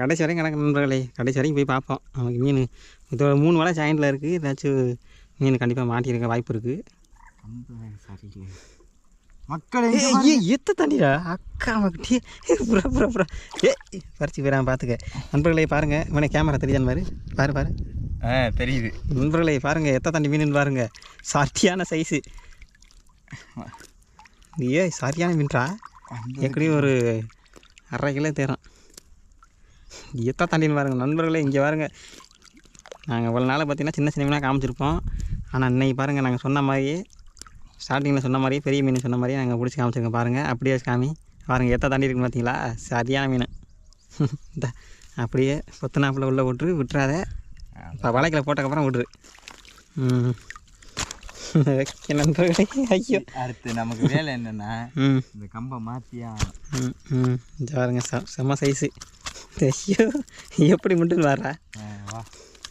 கடைசி வரைக்கும் கிடக்கு நண்பர்களே, கடைசி வரைக்கும் போய் பார்ப்போம். நமக்கு மீன் இதோட 3 வலை ஜாயிண்டில் இருக்குது. ஏதாச்சும் மீன் கண்டிப்பாக மாட்டியிருக்க வாய்ப்பு இருக்குது. மக்கள் எத்த தண்ணிடா அக்கா மக்கட்டே புறா பறிச்சு போயிடாம பார்த்துக்க. நண்பர்களே பாருங்கள், இவனே கேமரா தெரியான்னு பாரு தெரியுது. நண்பர்களே பாருங்கள், எத்த தண்ணி மீன் பாருங்கள், சரியான சைஸு. சரியான மீன்டா, எப்படியும் ஒரு 1/2 கிலோ தேரும். எத்த தண்ணின்னு பாருங்கள் நண்பர்களே. இங்கே பாருங்கள், நாங்கள் இவ்வளோ நாள் பார்த்திங்கன்னா சின்ன சின்ன மீனாக காமிச்சிருப்போம். ஆனால் இன்னைக்கு பாருங்கள், நாங்கள் சொன்ன மாதிரியே ஸ்டார்டிங்கில் சொன்ன மாதிரியே பெரிய மீன் சொன்ன மாதிரியே நாங்கள் பிடிச்சி காமிச்சிருக்கோம். பாருங்கள், அப்படியே காமி பாருங்கள், எத்த தண்ணி இருக்குன்னு பார்த்தீங்களா, சரியான மீன். இந்த அப்படியே கொத்தனாப்பில் உள்ளே விட்டுறாத, இப்போ வலைக்கில் போட்டக்கப்புறம் விட்ரு. நண்பர்களே ஐயோ, அடுத்து நமக்கு வேலை என்னென்னா இந்த கம்பை மாற்றியா பாருங்க செம்ம சைஸு. ஐயோ எப்படி முட்டுன்னு வர்றா. வா